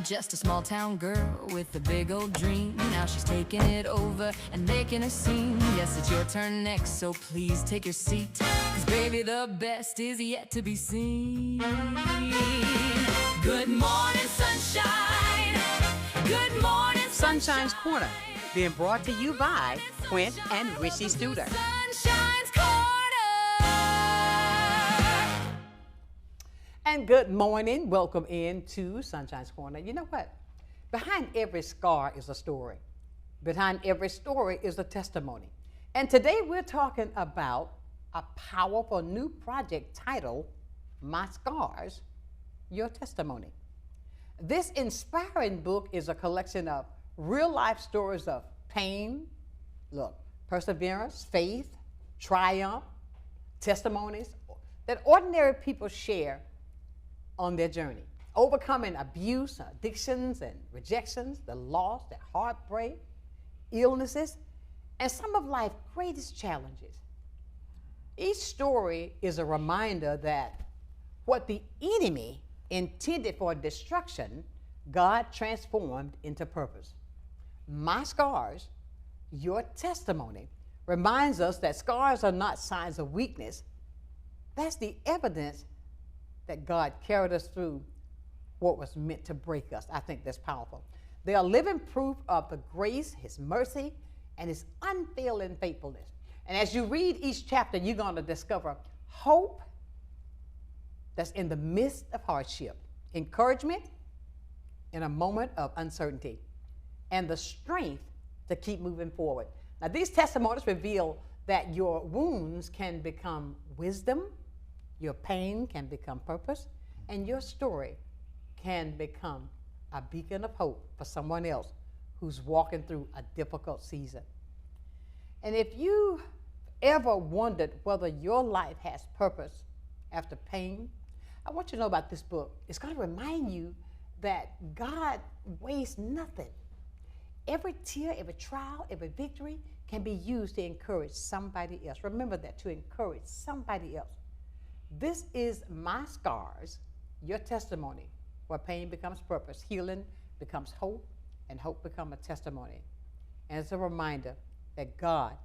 just a small town girl with a big old dream. Now she's taking it over and making a scene. Yes, it's your turn next, so please take your seat. 'Cause baby, the best is yet to be seen. Good morning, sunshine. Good morning, Sunshine's Corner, being brought to you by Quint and Richie Studer. Sunshine's Corner. And good morning. Welcome into Sunshine's Corner. You know what? Behind every scar is a story. Behind every story is a testimony. And today we're talking about a powerful new project titled, My Scars, Your Testimony. This inspiring book is a collection of real-life stories of pain, perseverance, faith, triumph, testimonies that ordinary people share on their journey, overcoming abuse, addictions, and rejections, the loss, the heartbreak, illnesses, and some of life's greatest challenges. Each story is a reminder that what the enemy intended for destruction, God transformed into purpose. My Scars, Your Testimony, reminds us that scars are not signs of weakness. That's the evidence that God carried us through what was meant to break us. I think that's powerful. They are living proof of the grace, His mercy, and His unfailing faithfulness. And as you read each chapter, you're going to discover hope that's in the midst of hardship, encouragement in a moment of uncertainty, and the strength to keep moving forward. Now, these testimonies reveal that your wounds can become wisdom, your pain can become purpose, and your story can become a beacon of hope for someone else who's walking through a difficult season. And if you ever wondered whether your life has purpose after pain, I want you to know about this book. It's going to remind you that God wastes nothing. Every tear, every trial, every victory can be used to encourage somebody else. Remember that, to encourage somebody else. This is My Scars, Your Testimony, where pain becomes purpose, healing becomes hope, and hope becomes a testimony. And it's a reminder that God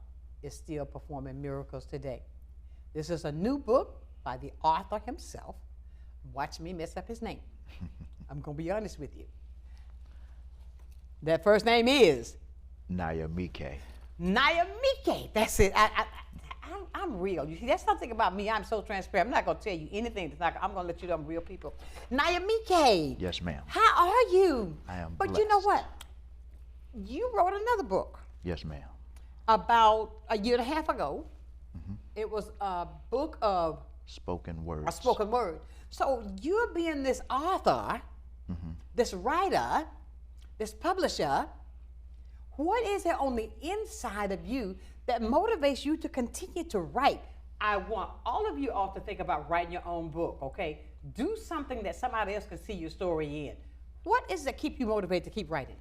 is still performing miracles today. This is a new book by the author himself. Watch me mess up his name. I'm going to be honest with you. That first name is? Nyamike. Nyamike. That's it. I'm real. You see, that's something about me. I'm so transparent. I'm not going to tell you anything. I'm going to let you know I'm real people. Nyamike. Yes, ma'am. How are you? I am But blessed. you know what? You wrote another book. Yes, ma'am. About a year and a half ago. Mm-hmm. It was a book of spoken words. A spoken word. So you're being this author, this writer, this publisher. What is it on the inside of you that motivates you to continue to write? I want all of you all to think about writing your own book, okay? Do something that somebody else can see your story in. What is it that keep you motivated to keep writing?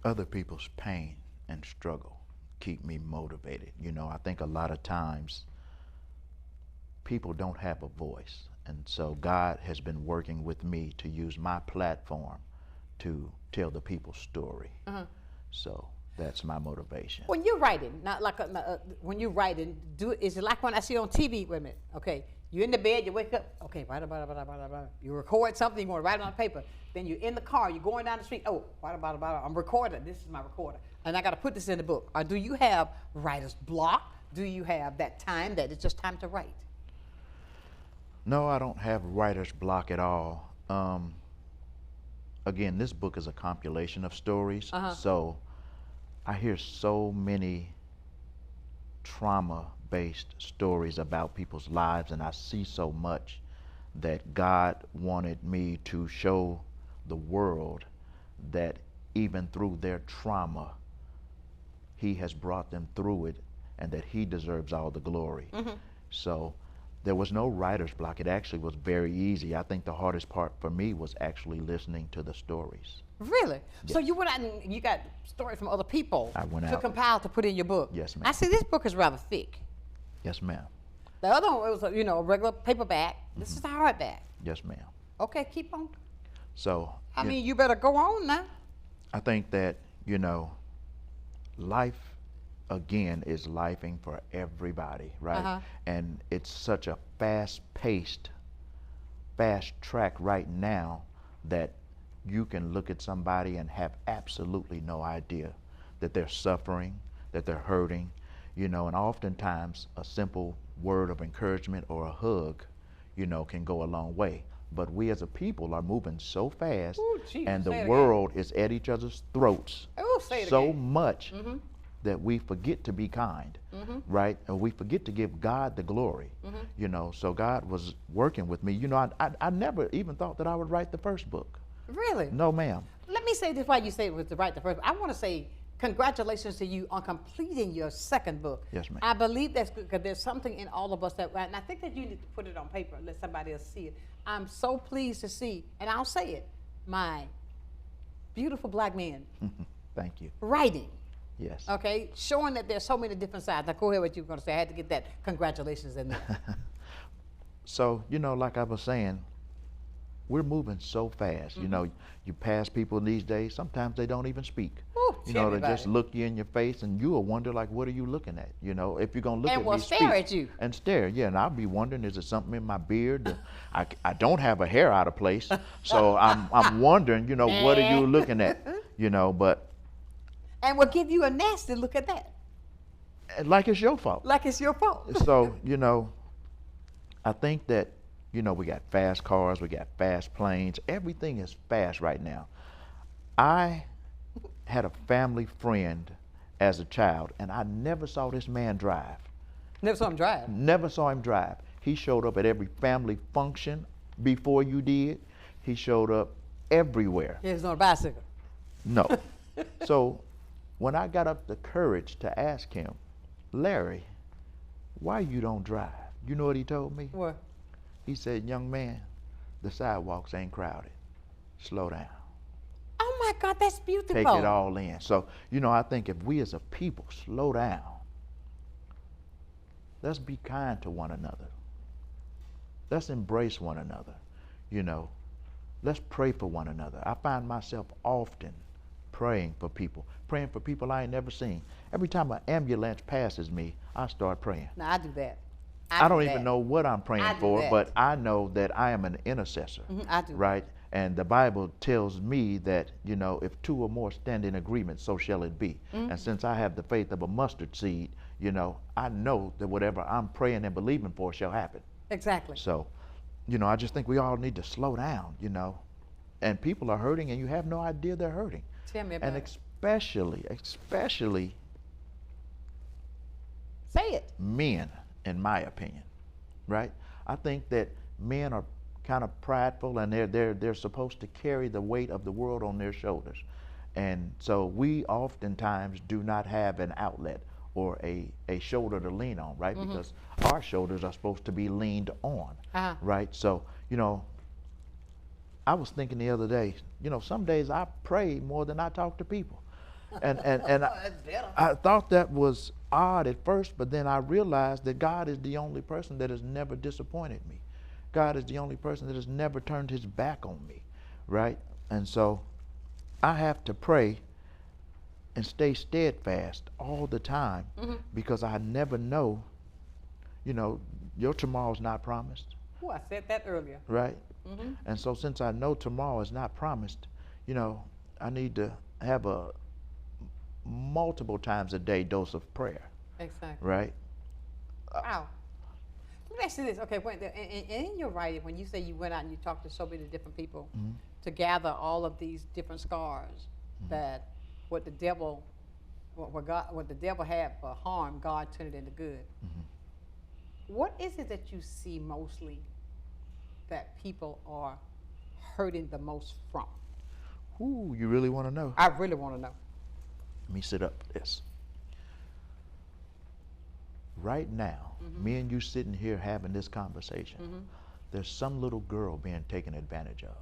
Other people's pain and struggle keep me motivated. You know, I think a lot of times people don't have a voice. And so God has been working with me to use my platform to tell the people's story. So that's my motivation. When you're writing, not like when you're writing, is it like when I see on TV? Wait a minute, okay, you're in the bed, you wake up, okay, blah, blah, blah, blah, blah, blah. You record something, you want to write it on paper. Then you're in the car, you're going down the street, oh, blah, blah, blah, blah, I'm recording, this is my recorder, and I got to put this in the book. Or do you have writer's block? Do you have that time that it's just time to write? No, I don't have writer's block at all. Again, this book is a compilation of stories, so I hear so many trauma-based stories about people's lives, and I see so much that God wanted me to show the world that even through their trauma, He has brought them through it, and that He deserves all the glory. So there was no writer's block. It actually was very easy. I think the hardest part for me was actually listening to the stories. Really? Yes. So you went out and you got stories from other people I went to out. compile to put in your book. Yes, ma'am. I see this book is rather thick. Yes, ma'am. The other one was a regular paperback. This is a hardback. Yes, ma'am. Okay, keep on. So I mean, you better go on now. I think that, life again is lifing for everybody, right? Uh-huh. And it's such a fast track right now that you can look at somebody and have absolutely no idea that they're suffering, that they're hurting, and oftentimes a simple word of encouragement or a hug, can go a long way. But we as a people are moving so fast, Ooh, Jesus, and the say it world is at each other's throats Ooh, say it so again. much that we forget to be kind, right? And we forget to give God the glory, So God was working with me. I never even thought that I would write the first book. Really? No, ma'am. Let me say this while you say it was to write the first. I want to say congratulations to you on completing your second book. Yes, ma'am. I believe that's good because there's something in all of us that, and I think that you need to put it on paper and let somebody else see it. I'm so pleased to see, and I'll say it, my beautiful black men Thank you. writing. Yes. Okay, showing that there's so many different sides. Now, go ahead what you were going to say. I had to get that congratulations in there. So, like I was saying, we're moving so fast. You pass people these days, sometimes they don't even speak. Ooh, They tell me about just it. look you in your face, and you'll wonder, like, what are you looking at? If you're going to look And at will me, stare speak. at you. And stare, yeah. And I'll be wondering, is there something in my beard? I don't have a hair out of place. So I'm wondering, what are you looking at? But And will give you a nasty look at that, like it's your fault. like it's your fault. So, I think that, we got fast cars, we got fast planes. Everything is fast right now. I had a family friend as a child, and I never saw this man drive. Never saw him drive. Never saw him drive. He showed up at every family function before you did. He showed up everywhere. He was on a bicycle. No. So when I got up the courage to ask him, Larry, why you don't drive? You know what he told me? What? He said, young man, the sidewalks ain't crowded. Slow down. Oh my God, that's beautiful. Take it all in. So, I think if we as a people slow down, let's be kind to one another. Let's embrace one another. Let's pray for one another. I find myself often praying for people I ain't never seen. Every time an ambulance passes me, I start praying. Now I do that. I don't do even that. know what I'm praying I do for, that. but I know that I am an intercessor. I do. Right? And the Bible tells me that, if two or more stand in agreement, so shall it be. And since I have the faith of a mustard seed, I know that whatever I'm praying and believing for shall happen. Exactly. So, I just think we all need to slow down, And people are hurting, and you have no idea they're hurting. Tell me about And it. especially Say it. men, in my opinion, right? I think that men are kind of prideful, and they're supposed to carry the weight of the world on their shoulders. And so we oftentimes do not have an outlet or a shoulder to lean on, right? Because our shoulders are supposed to be leaned on, right? So, I was thinking the other day, some days I pray more than I talk to people. And I thought that was odd at first, but then I realized that God is the only person that has never disappointed me. God is the only person that has never turned his back on me, right? And so I have to pray and stay steadfast all the time because I never know, your tomorrow's not promised. Oh, I said that earlier. Right? And so since I know tomorrow is not promised, I need to have a multiple times a day dose of prayer. Exactly. Right? Wow. Let me ask you this. Okay, wait, and in your writing, when you say you went out and you talked to so many different people to gather all of these different scars that what the devil had for harm, God turned it into good. What is it that you see mostly that people are hurting the most from? Ooh, you really want to know? I really want to know. Let me sit up for this. Right now, me and you sitting here having this conversation, there's some little girl being taken advantage of.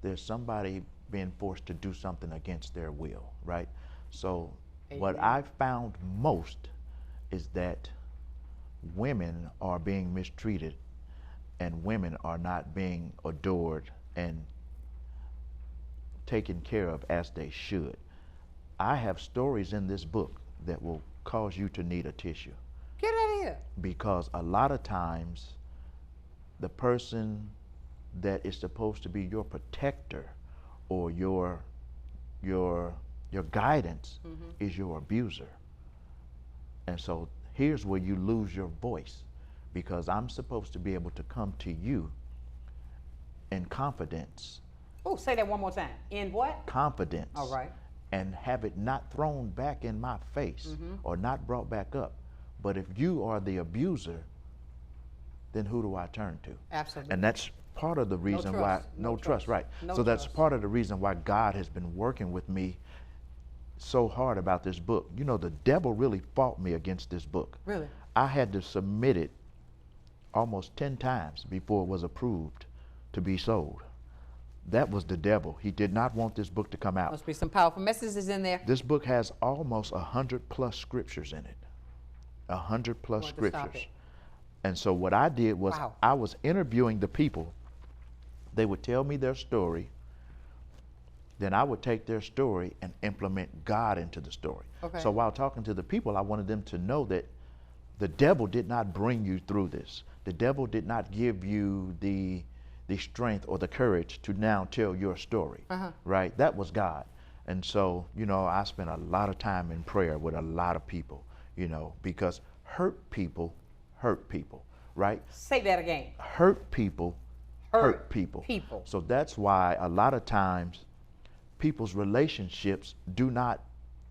There's somebody being forced to do something against their will, right? So what I found most is that women are being mistreated and women are not being adored and taken care of as they should. I have stories in this book that will cause you to need a tissue. Get out of here. Because a lot of times, the person that is supposed to be your protector or your guidance is your abuser. And so here's where you lose your voice, because I'm supposed to be able to come to you in confidence. Oh, say that one more time. In what? Confidence. All right. And have it not thrown back in my face or not brought back up. But if you are the abuser, then who do I turn to? Absolutely. And that's part of the reason why, no trust, right. So that's part of the reason why God has been working with me so hard about this book. You know, the devil really fought me against this book. Really? I had to submit it almost 10 times before it was approved to be sold. That was the devil. He did not want this book to come out. Must be some powerful messages in there. This book has almost 100+ scriptures in it. 100+ scriptures. And so what I did was I was interviewing the people. They would tell me their story. Then I would take their story and implement God into the story. Okay. So while talking to the people, I wanted them to know that the devil did not bring you through this. The devil did not give you the strength or the courage to now tell your story, right? That was God. And so, you know, I spent a lot of time in prayer with a lot of people, you know, because hurt people, right? Say that again. Hurt people, hurt people. So that's why a lot of times people's relationships do not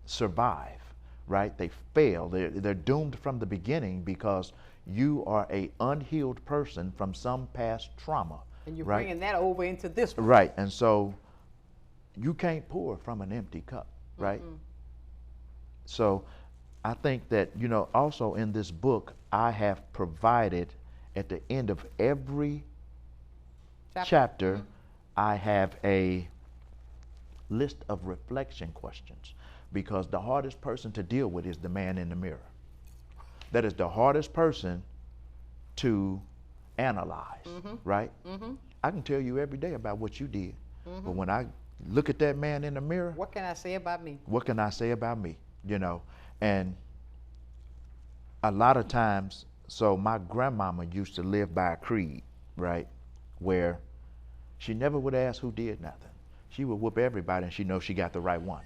survive, right? They fail. They're doomed from the beginning because you are a unhealed person from some past trauma. And you're right? bringing that over into this one. Right. And so you can't pour from an empty cup, right? So I think that, you know, also in this book, I have provided at the end of every chapter, I have a list of reflection questions, because the hardest person to deal with is the man in the mirror. That is the hardest person to analyze, right? I can tell you every day about what you did, but when I look at that man in the mirror, what can I say about me? What can I say about me? You know, and a lot of times, so my grandmama used to live by a creed, right, where she never would ask who did nothing. She would whoop everybody, and she knows she got the right one.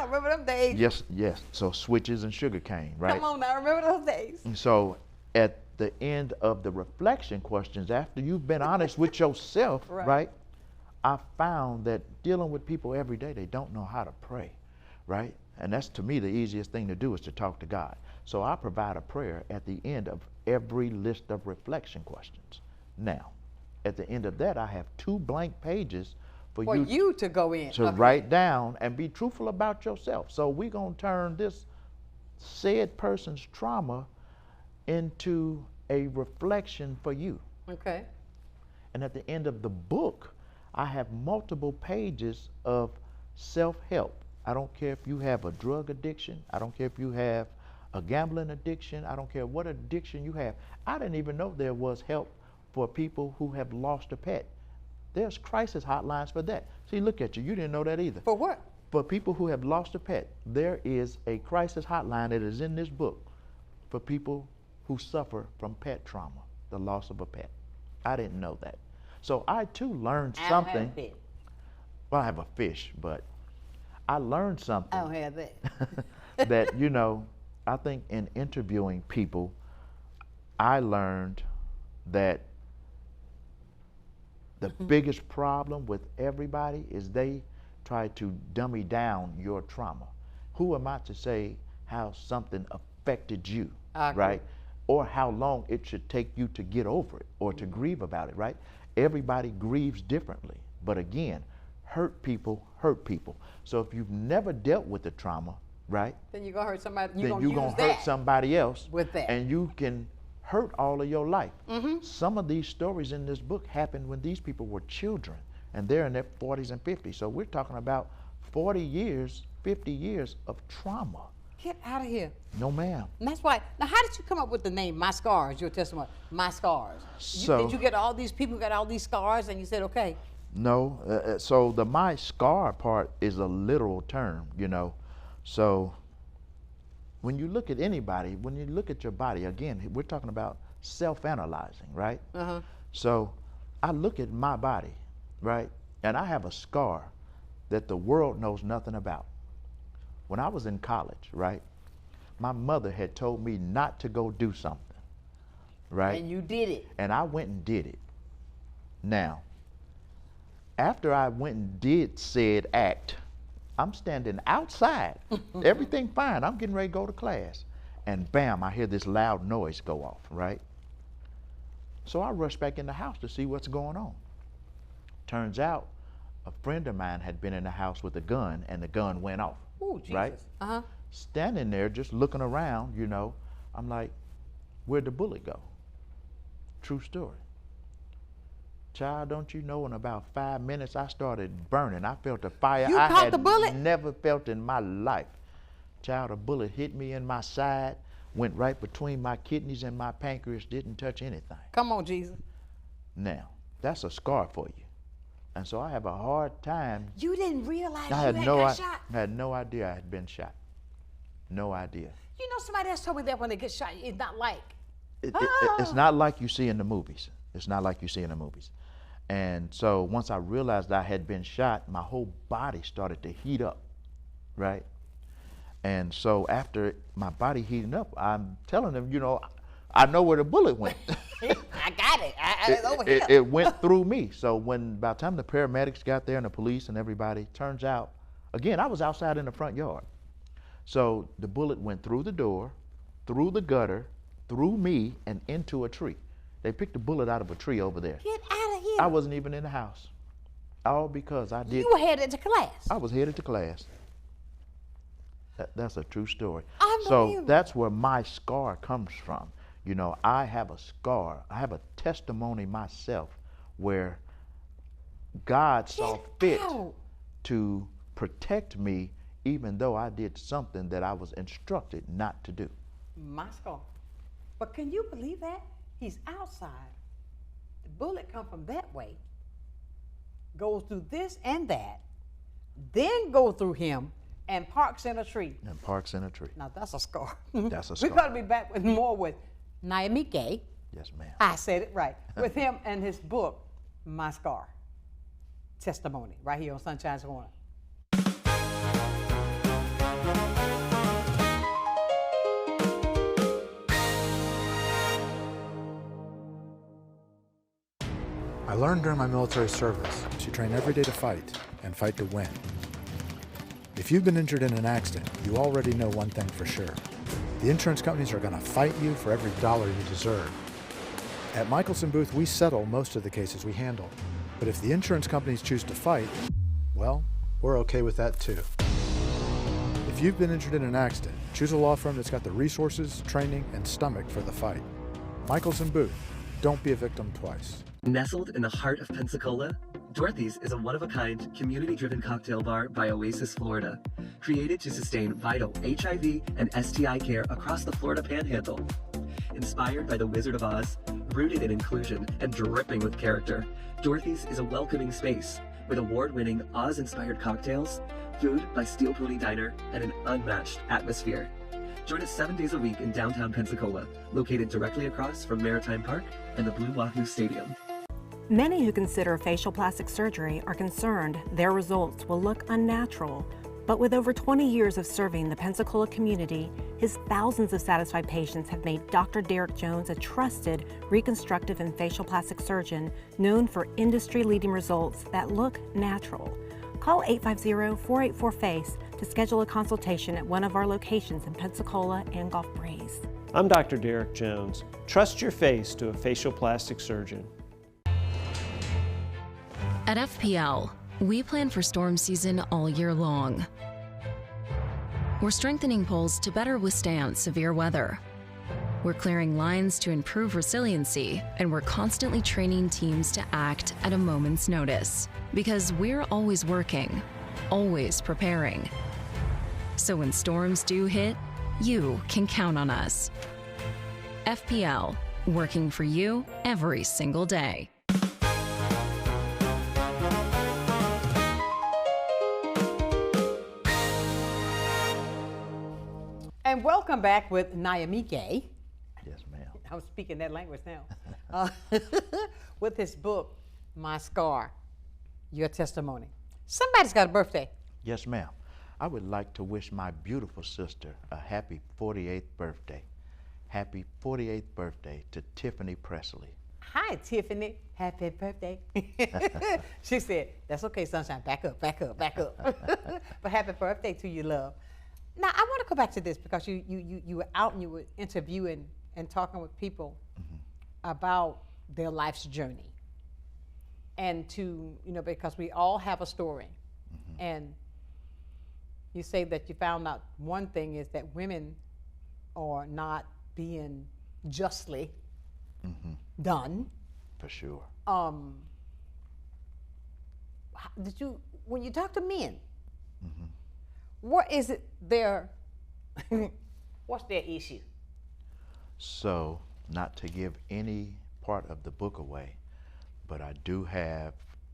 Remember them days? Yes, yes. So switches and sugar cane, right? Come on now, remember those days? And so at the end of the reflection questions, after you've been honest with yourself, right? I found that dealing with people every day, they don't know how to pray, right? And that's, to me, the easiest thing to do is to talk to God. So I provide a prayer at the end of every list of reflection questions. Now, at the end of that, I have 2 blank pages for you to go in. To write down and be truthful about yourself. So we're going to turn this said person's trauma into a reflection for you. Okay. And at the end of the book, I have multiple pages of self-help. I don't care if you have a drug addiction. I don't care if you have a gambling addiction. I don't care what addiction you have. I didn't even know there was help for people who have lost a pet. There's crisis hotlines for that. See, look at you. You didn't know that either. For what? For people who have lost a pet, there is a crisis hotline that is in this book for people who suffer from pet trauma, the loss of a pet. I didn't know that. So I too learned something. I don't have a pet. Well, I have a fish, but I learned something. I don't have that. That, you know, I think in interviewing people, I learned that the biggest problem with everybody is they try to dummy down your trauma. Who am I to say how something affected you, right? Or how long it should take you to get over it or to grieve about it, right? Everybody grieves differently. But again, hurt people hurt people. So if you've never dealt with the trauma, right? Then you're going to hurt somebody. Then you're going to hurt somebody else with that. And you can hurt all of your life. Some of these stories in this book happened when these people were children, and they're in their 40s and 50s. So we're talking about 40 years, 50 years of trauma. Get out of here. No, ma'am. And that's why. Now, how did you come up with the name My Scars, your testimony? My Scars. So, did you get all these people who got all these scars, and you said, okay, No. So the my scar part is a literal term, you know. So when you look at anybody, when you look at your body, again, we're talking about self-analyzing, right? Uh-huh. So I look at my body, right? And I have a scar that the world knows nothing about. When I was in college, right? My mother had told me not to go do something, right? And you did it. And I went and did it. Now, after I went and did said act, I'm standing outside. Everything fine. I'm getting ready to go to class. And bam, I hear this loud noise go off, right? So I rush back in the house to see what's going on. Turns out a friend of mine had been in the house with a gun, and the gun went off. Oh, Jesus. Right? Uh-huh. Standing there just looking around, you know, I'm like, where'd the bullet go? True story. Child, don't you know, in about 5 minutes I started burning. I felt a fire You I caught had the bullet? never felt in my life. Child, a bullet hit me in my side, went right between my kidneys and my pancreas, didn't touch anything. Come on, Jesus. Now, that's a scar for you. And so I have a hard time. You didn't realize I had you had no got shot? I had no idea I had been shot. No idea. You know, somebody else told me that when they get shot, it's not like. It's not like you see in the movies. It's not like you see in the movies. And so once I realized I had been shot, my whole body started to heat up, right? And so after my body heating up, I'm telling them, you know, I know where the bullet went. I got it. It's over here. It went through me. So when by the time the paramedics got there and the police and everybody, turns out, again, I was outside in the front yard. So the bullet went through the door, through the gutter, through me, and into a tree. They picked the bullet out of a tree over there. Get out of here. I wasn't even in the house. All because I did. You were headed to class. I was headed to class. That's a true story. Unbelievable. So that's where my scar comes from. You know, I have a scar. I have a testimony myself where God saw fit out. to protect me even though I did something that I was instructed not to do. My scar. But can you believe that? He's outside. The bullet come from that way, goes through this and that, then go through him and parks in a tree. And parks in a tree. Now that's a scar. That's a scar. We're going to be back with more with Naimike. Yes, ma'am. I said it right. With him and his book, My Scar. Testimony, right here on Sunshine's Corner. I learned during my military service to train every day to fight and fight to win. If you've been injured in an accident, you already know one thing for sure. The insurance companies are going to fight you for every dollar you deserve. At Michelson Booth, we settle most of the cases we handle. But if the insurance companies choose to fight, well, we're okay with that too. If you've been injured in an accident, choose a law firm that's got the resources, training, and stomach for the fight. Michelson Booth. Don't be a victim twice. Nestled in the heart of Pensacola, Dorothy's is a one-of-a-kind, community-driven cocktail bar by Oasis, Florida, created to sustain vital HIV and STI care across the Florida Panhandle. Inspired by the Wizard of Oz, rooted in inclusion and dripping with character, Dorothy's is a welcoming space with award-winning Oz-inspired cocktails, food by Steel Pony Diner, and an unmatched atmosphere. Join us 7 days a week in downtown Pensacola, located directly across from Maritime Park and the Blue Wahoo Stadium. Many who consider facial plastic surgery are concerned their results will look unnatural. But with over 20 years of serving the Pensacola community, his thousands of satisfied patients have made Dr. Derek Jones a trusted reconstructive and facial plastic surgeon known for industry-leading results that look natural. Call 850-484-FACE to schedule a consultation at one of our locations in Pensacola and Gulf Breeze. I'm Dr. Derek Jones. Trust your face to a facial plastic surgeon. At FPL, we plan for storm season all year long. We're strengthening poles to better withstand severe weather. We're clearing lines to improve resiliency, and we're constantly training teams to act at a moment's notice. Because we're always working, always preparing. So when storms do hit, you can count on us. FPL, working for you every single day. And welcome back with Nyamike. Yes, ma'am. I'm speaking that language now. With his book, My Scar, Your Testimony. Somebody's got a birthday. Yes, ma'am. I would like to wish my beautiful sister a happy 48th birthday. Happy 48th birthday to Tiffany Presley. Hi, Tiffany. Happy birthday. She said, that's okay, Sunshine. Back up, back up, back up. But happy birthday to you, love. Now, I want to go back to this because you were out and you were interviewing and talking with people about their life's journey. And to, because we all have a story. And you say that you found out one thing is that women are not being justly done. For sure. When you talk to men, what is it what's their issue? So, not to give any part of the book away, but I do have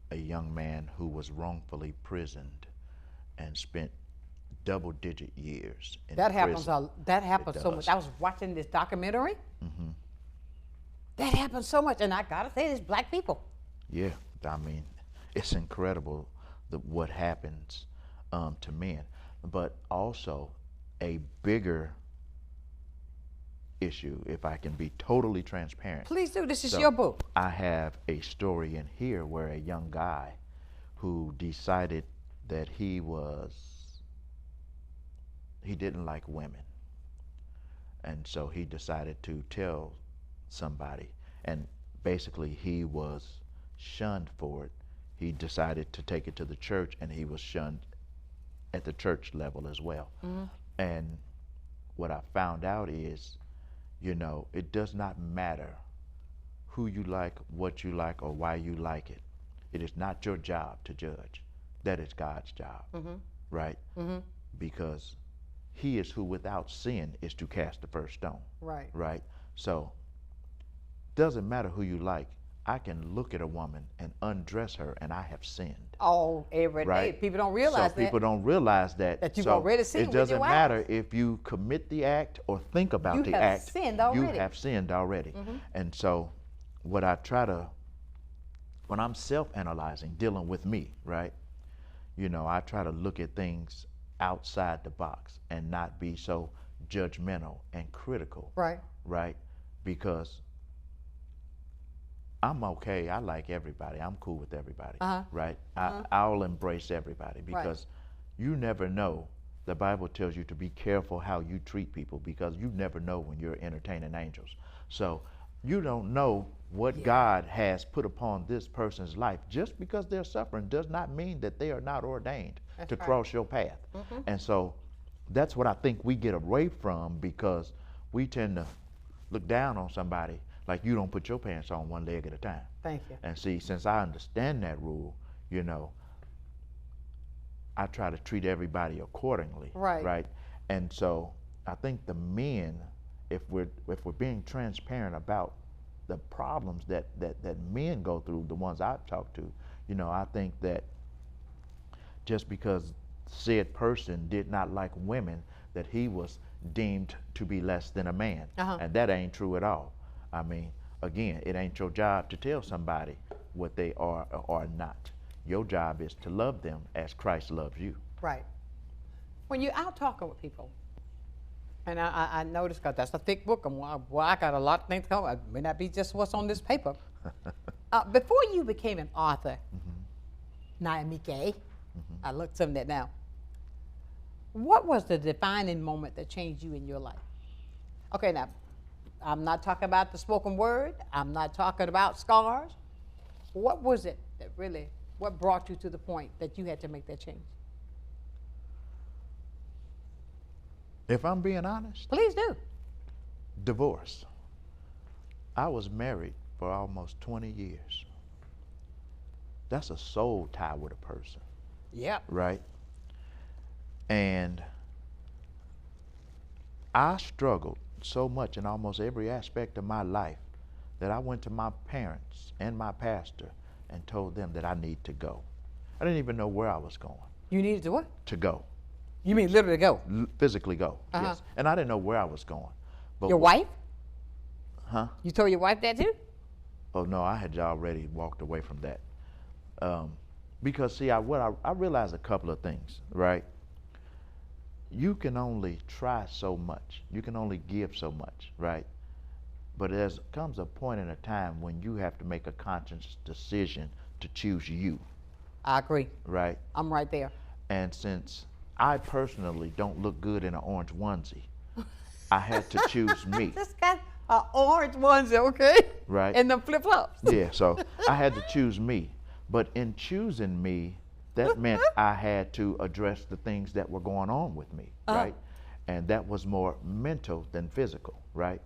a young man who was wrongfully imprisoned and spent double-digit years in That prison. that happens It so does. much. I was watching this documentary. That happens so much, and I gotta say, it's black people. Yeah, I mean, it's incredible what happens to men. But also, a bigger issue, if I can be totally transparent. Please do. This is So, your book. I have a story in here where a young guy who decided that he didn't like women. And so he decided to tell somebody, and basically he was shunned for it. He decided to take it to the church, and he was shunned at the church level as well. And what I found out is, it does not matter who you like, what you like, or why you like it. It is not your job to judge. That is God's job, right? Because he is who without sin is to cast the first stone. Right. Right? So, doesn't matter who you like. I can look at a woman and undress her, and I have sinned. Oh, every day. Right? People don't realize so people don't realize that. That you've So already sinned it with your doesn't matter eyes. if you commit the act or think about You the have act. sinned You already. have sinned already. And so what I try to, when I'm self-analyzing, dealing with me, right? I try to look at things outside the box and not be so judgmental and critical. Right. Right? Because I'm okay. I like everybody. I'm cool with everybody. Right? I'll embrace everybody because you never know. The Bible tells you to be careful how you treat people because you never know when you're entertaining angels. So you don't know what God has put upon this person's life. Just because they're suffering does not mean that they are not ordained to cross your path. And so that's what I think we get away from because we tend to look down on somebody like you don't put your pants on one leg at a time. Thank you. And see, since I understand that rule, I try to treat everybody accordingly. Right. Right. And so I think the men, if we're being transparent about the problems that men go through, the ones I've talked to, I think that just because said person did not like women, that he was deemed to be less than a man. And that ain't true at all. I mean, again, it ain't your job to tell somebody what they are or are not. Your job is to love them as Christ loves you. Right. When you're out talking with people, and I noticed, because that's a thick book, and I got a lot of things coming. It may not be just what's on this paper. Before you became an author, Nyamike, I looked some of that now. What was the defining moment that changed you in your life? Okay, now, I'm not talking about the spoken word. I'm not talking about scars. What was it that really, what brought you to the point that you had to make that change? If I'm being honest, Please do. divorce. I was married for almost 20 years. That's a soul tie with a person, Yeah. right? And I struggled so much in almost every aspect of my life that I went to my parents and my pastor and told them that I need to go. I didn't even know where I was going. You needed to what? To go. You mean literally go? physically go. Yes. And I didn't know where I was going. But Your wife? Huh? You told your wife that too? Oh no, I had already walked away from that. Because see, I realized a couple of things, right? You can only try so much. You can only give so much, right? But there comes a point in a time when you have to make a conscious decision to choose you, I agree. right? I'm right there. And since I personally don't look good in an orange onesie, I had to choose me, This got an orange onesie, okay? right? And the flip-flops. Yeah, so I had to choose me. But in choosing me, that meant I had to address the things that were going on with me, right? And that was more mental than physical, right?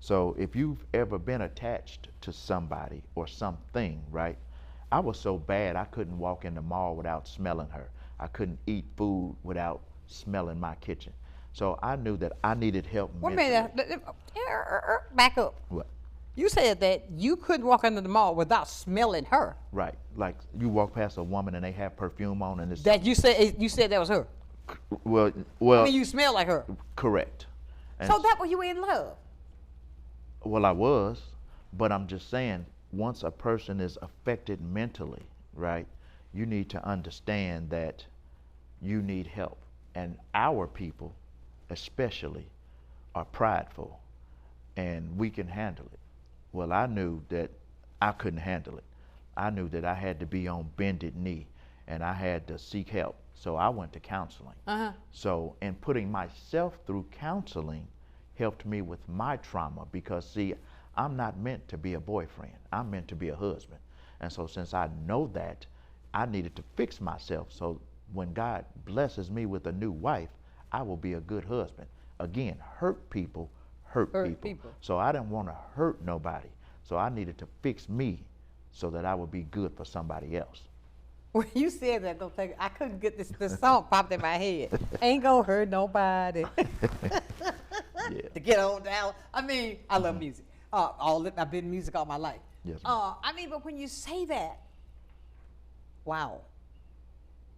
So if you've ever been attached to somebody or something, right? I was so bad I couldn't walk in the mall without smelling her. I couldn't eat food without smelling my kitchen. So I knew that I needed help Wait a mentally. minute. Back up. What? You said that you couldn't walk into the mall without smelling her. Right, like you walk past a woman and they have perfume on and it's That you said that was her. well, I mean, you smell like her. correct. And So that was you in love. well, I was, but I'm just saying, once a person is affected mentally, right, you need to understand that you need help. And our people, especially, are prideful, and we can handle it. Well, I knew that I couldn't handle it. I knew that I had to be on bended knee, and I had to seek help. So I went to counseling. So, in putting myself through counseling helped me with my trauma because, see, I'm not meant to be a boyfriend. I'm meant to be a husband. And so since I know that, I needed to fix myself so when God blesses me with a new wife, I will be a good husband. Again, hurt people hurt people. So I didn't want to hurt nobody. So I needed to fix me so that I would be good for somebody else. When you said that, don't think I couldn't get this song popped in my head. Ain't gonna hurt nobody. Yeah. To get on down. I mean, I love music. I've been in music all my life. Yes, ma'am. I mean, but when you say that, wow,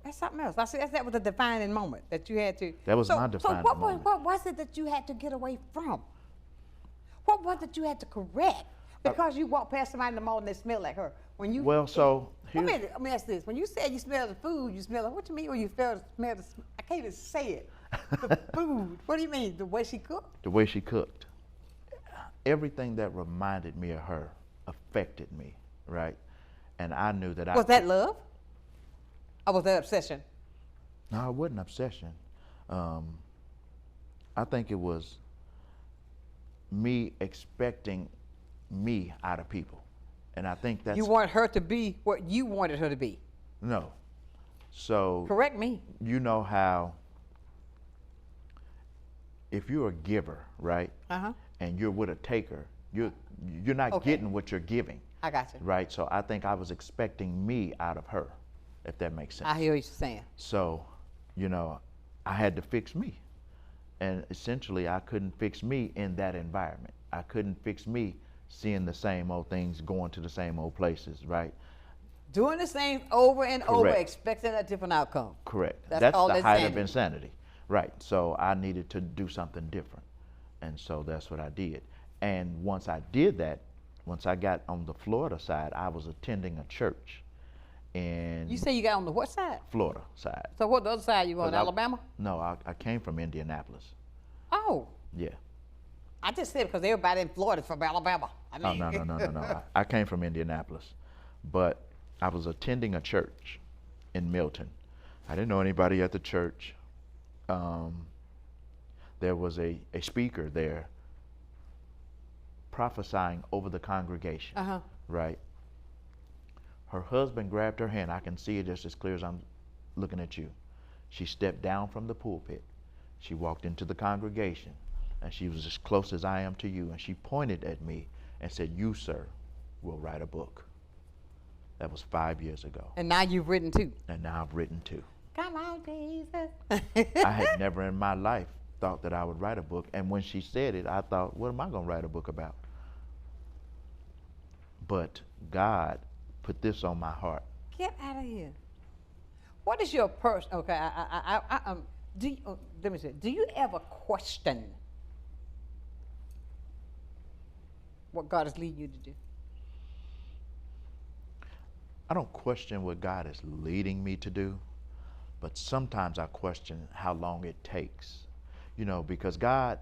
that's something else. I said that was a defining moment that you had to. That was my defining moment. What was it that you had to get away from? What was it you had to correct? Because you walked past somebody in the mall and they smelled like her. When you Well, so Wait a here's, minute, let me ask this. When you said you smell the food, you smell it. What you mean when you smell the I can't even say it. The food. What do you mean? The way she cooked? the way she cooked, everything that reminded me of her affected me, right? And I knew that I Was that love? Or was that obsession? No, it wasn't obsession. I think it was me expecting me out of people. And I think that's You want her to be what you wanted her to be. no. So Correct me. you know how if you're a giver, right? And you're with a taker, you're not Okay. getting what you're giving. I got you. Right? So I think I was expecting me out of her, if that makes sense. I hear what you're saying. So, you know, I had to fix me. And essentially, I couldn't fix me in that environment. I couldn't fix me seeing the same old things, going to the same old places, right? Doing the same over and over, Correct. expecting a different outcome. Correct. That's That's called the height insanity. of insanity. Right. So I needed to do something different. And so that's what I did. And once I did that, once I got on the Florida side, I was attending a church in You say you got on the what side? Florida side. So what the other side you on? 'Cause I- Alabama? No, I came from Indianapolis. Oh, Yeah. I just said because everybody in Florida is from Alabama. I Oh, mean, no. I came from Indianapolis. But I was attending a church in Milton. I didn't know anybody at the church. There was a speaker there prophesying over the congregation, right? Her husband grabbed her hand. I can see it just as clear as I'm looking at you. She stepped down from the pulpit. She walked into the congregation, and she was as close as I am to you, and she pointed at me and said, "You, sir, will write a book." That was 5 years ago, And now you've written too. and now I've written two. Come on, Jesus. I had never in my life thought that I would write a book, and when she said it, I thought, what am I going to write a book about? But God put this on my heart. Get out of here. What is your person? Okay, Let me say, do you ever question what God is leading you to do? I don't question what God is leading me to do, but sometimes I question how long it takes. You know, because God's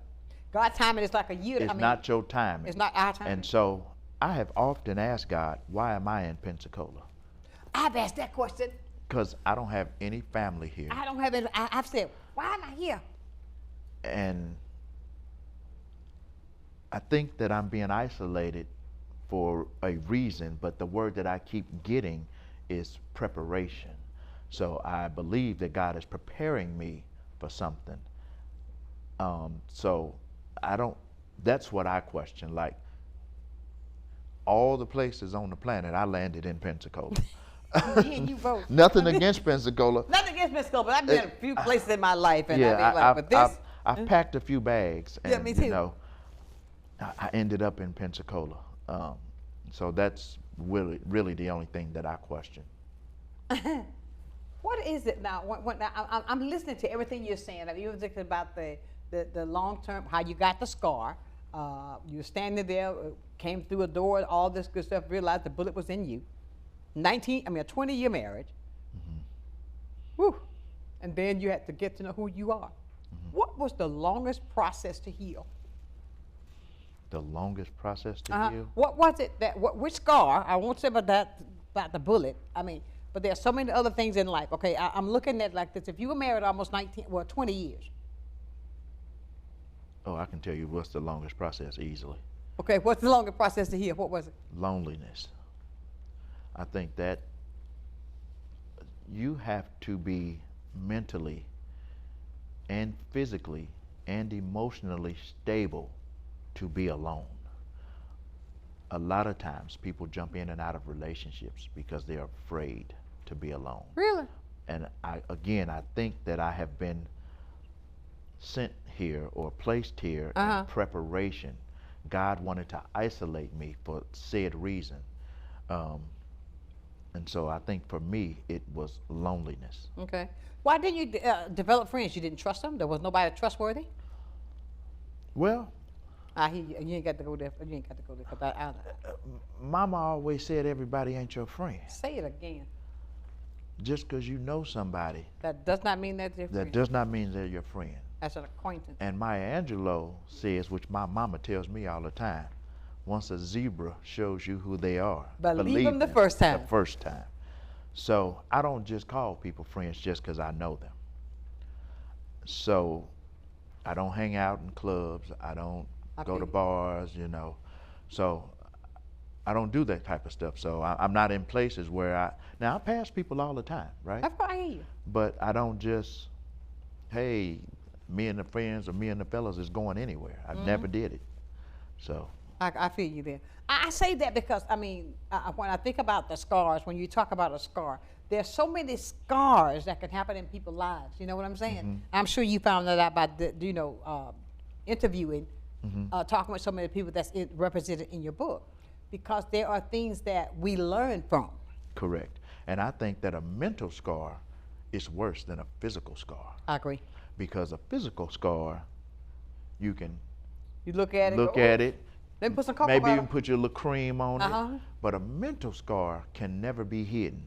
timing is like a year. it's not your timing. It's not our timing. And so I have often asked God, why am I in Pensacola? I've asked that question. Because I don't have any family here. I don't have any. I've said, why am I here? And I think that I'm being isolated for a reason, but the word that I keep getting is preparation. So I believe that God is preparing me for something. So I don't, that's what I question. Like, all the places on the planet, I landed in Pensacola. Me and you both. Nothing against Pensacola. Nothing against Pensacola, but I've been in a few places in my life, and I've packed a few bags, and Yeah, me too. you know, I ended up in Pensacola. So that's really the only thing that I question. What is it now? I'm listening to everything you're saying. I mean, you were thinking about the long term, how you got the scar. You were standing there, came through a door, all this good stuff, realized the bullet was in you. A 20-year marriage. Mm-hmm. Whew. And then you had to get to know who you are. Mm-hmm. What was the longest process to heal? The longest process to heal? What was it which scar? I won't say about that, about the bullet. I mean, but there are so many other things in life. Okay, I'm looking at it like this. If you were married almost 20 years. Oh, I can tell you what's the longest process easily. Okay, what's the longest process to heal? What was it? Loneliness. I think that you have to be mentally and physically and emotionally stable to be alone. A lot of times people jump in and out of relationships because they're afraid to be alone. Really? And I think that I have been sent here or placed here in preparation. God wanted to isolate me for said reason. And so I think for me, it was loneliness. Okay. Why didn't you develop friends? You didn't trust them? There was nobody trustworthy? Well, You ain't got to go there. You ain't got to go there. 'Cause Mama always said everybody ain't your friend. Say it again. Just because you know somebody, That does not mean that they're that friends. does not mean they're your friend. That's an acquaintance. And Maya Angelou says, which my mama tells me all the time, once a zebra shows you who they are, Believe them the them first time. The first time. So I don't just call people friends just because I know them. So I don't hang out in clubs. I don't go to bars, you know. So I don't do that type of stuff. So I'm not in places where I pass people all the time, right? I hear you. But I don't just, hey, me and the friends or me and the fellas is going anywhere. I never did it. So. I feel you there. I say that because, I mean, when I think about the scars, when you talk about a scar, there's so many scars that can happen in people's lives. You know what I'm saying? Mm-hmm. I'm sure you found that out by, interviewing, talking with so many people that's represented in your book. Because there are things that we learn from. Correct. And I think that a mental scar is worse than a physical scar. I agree. Because a physical scar, you can look at it. Then put some cocoa maybe butter. even put your little cream on it. But a mental scar can never be hidden.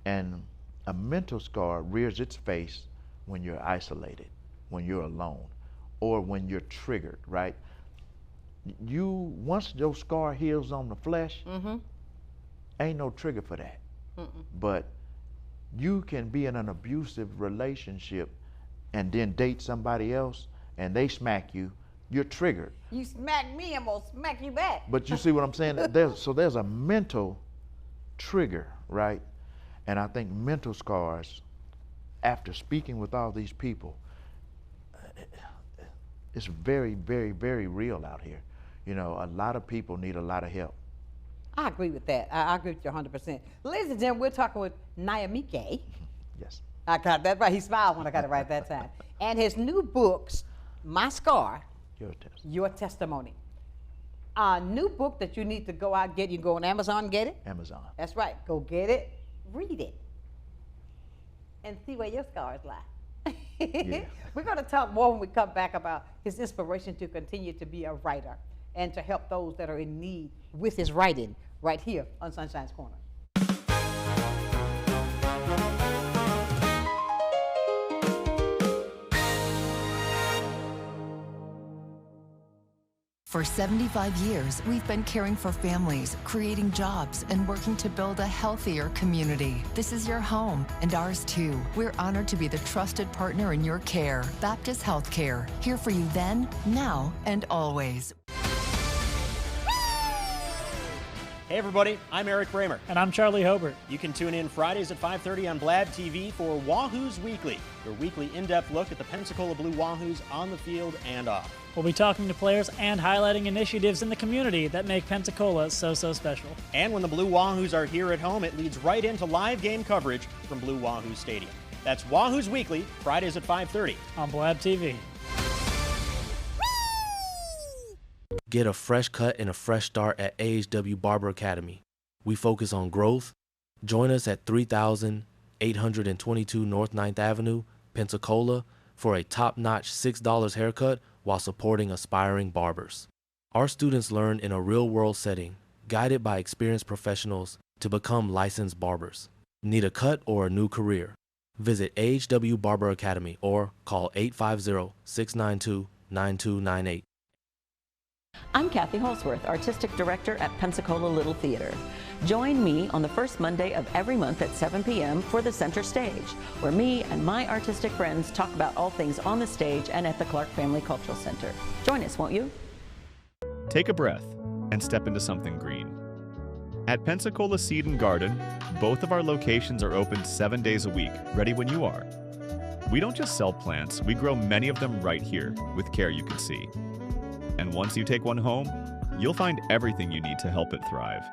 And a mental scar rears its face when you're isolated, when you're alone, or when you're triggered, right? Once your scar heals on the flesh, ain't no trigger for that. But you can be in an abusive relationship and then date somebody else and they smack you, you're triggered. You smack me, I'm gonna smack you back. But you see what I'm saying? There's a mental trigger, right? And I think mental scars, after speaking with all these people, it's very, very, very real out here. You know, a lot of people need a lot of help. I agree with that. I agree with you 100%. Ladies and gentlemen, we're talking with Nyamike. Yes. I got that right. He smiled when I got it right that time. And his new books, My Scar, Your Testimony. A new book that you need to go out and get. You can go on Amazon and get it. Amazon. That's right. Go get it, read it, and see where your scars lie. Yeah. We're going to talk more when we come back about his inspiration to continue to be a writer and to help those that are in need with his writing right here on Sunshine's Corner. For 75 years, we've been caring for families, creating jobs, and working to build a healthier community. This is your home, and ours too. We're honored to be the trusted partner in your care. Baptist Healthcare, here for you then, now, and always. Hey everybody, I'm Eric Bramer. And I'm Charlie Hobart. You can tune in Fridays at 5:30 on Blab TV for Wahoos Weekly, your weekly in-depth look at the Pensacola Blue Wahoos on the field and off. We'll be talking to players and highlighting initiatives in the community that make Pensacola so special. And when the Blue Wahoos are here at home, it leads right into live game coverage from Blue Wahoo Stadium. That's Wahoos Weekly, Fridays at 5:30 on Blab TV. Get a fresh cut and a fresh start at AHW Barber Academy. We focus on growth. Join us at 3822 North 9th Avenue, Pensacola, for a top-notch $6 haircut while supporting aspiring barbers. Our students learn in a real-world setting, guided by experienced professionals to become licensed barbers. Need a cut or a new career? Visit AHW Barber Academy or call 850-692-9298. I'm Kathy Holsworth, Artistic Director at Pensacola Little Theater. Join me on the first Monday of every month at 7 p.m. for the Center Stage, where me and my artistic friends talk about all things on the stage and at the Clark Family Cultural Center. Join us, won't you? Take a breath and step into something green. At Pensacola Seed and Garden, both of our locations are open 7 days a week, ready when you are. We don't just sell plants, we grow many of them right here with care you can see. And once you take one home, you'll find everything you need to help it thrive.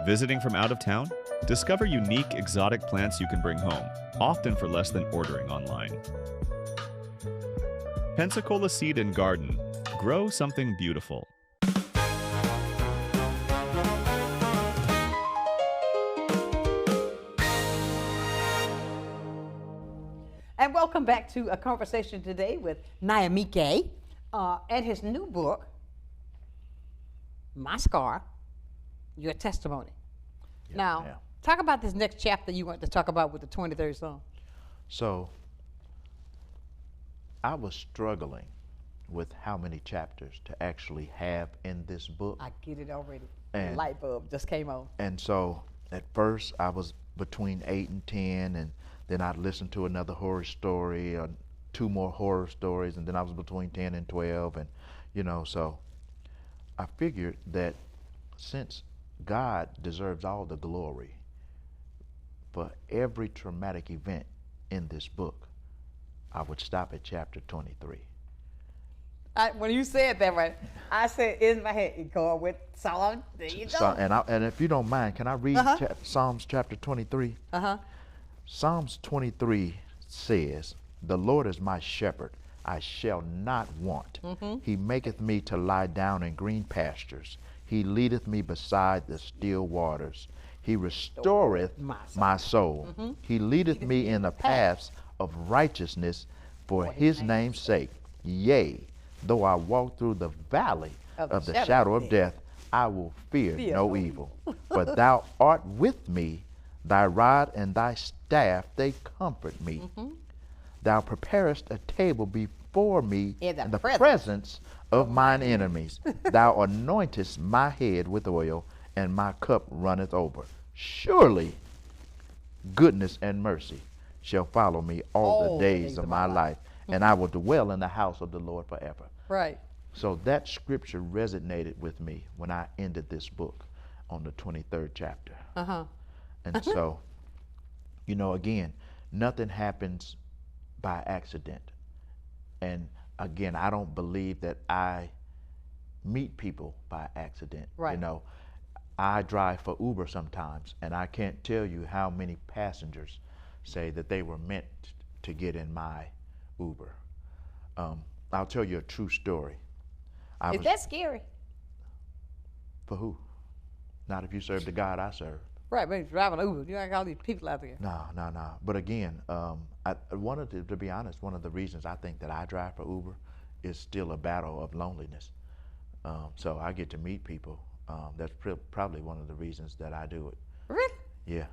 Visiting from out of town? Discover unique exotic plants you can bring home, often for less than ordering online. Pensacola Seed and Garden. Grow something beautiful. And welcome back to a conversation today with Nyamike. And his new book, My Scar, Your Testimony. Yeah, Now, yeah. talk about this next chapter you want to talk about with the 23rd Psalm. So, I was struggling with how many chapters to actually have in this book. I get it already. And- the light bulb just came on. And so, at first, I was between 8 and 10, and then I'd listen to another horror story, or 2 more horror stories, and then I was between 10 and 12, and so I figured that since God deserves all the glory for every traumatic event in this book, I would stop at chapter 23. When you said that, right, I said in my head, going with Psalm, there you go. And if you don't mind, can I read Psalms chapter 23? Psalms 23 says, "The Lord is my shepherd, I shall not want. He maketh me to lie down in green pastures. He leadeth me beside the still waters. He restoreth my soul. He leadeth me in the paths of righteousness for his name's sake. Yea, though I walk through the valley of the shadow of death, I will fear no evil. For thou art with me, thy rod and thy staff, they comfort me. Thou preparest a table before me in the presence of mine enemies. Thou anointest my head with oil, and my cup runneth over. Surely goodness and mercy shall follow me all the days of my life, and I will dwell in the house of the Lord forever." Right. So that scripture resonated with me when I ended this book on the 23rd chapter. And so, again, nothing happens by accident. And again, I don't believe that I meet people by accident. Right. I drive for Uber sometimes, and I can't tell you how many passengers say that they were meant to get in my Uber. I'll tell you a true story. Is that scary? For who? Not if you serve the God I serve. Right, but he's driving Uber. You ain't got all these people out there. No. But again, one of to be honest, one of the reasons I think that I drive for Uber is still a battle of loneliness. So I get to meet people. That's probably one of the reasons that I do it. Really? Yeah,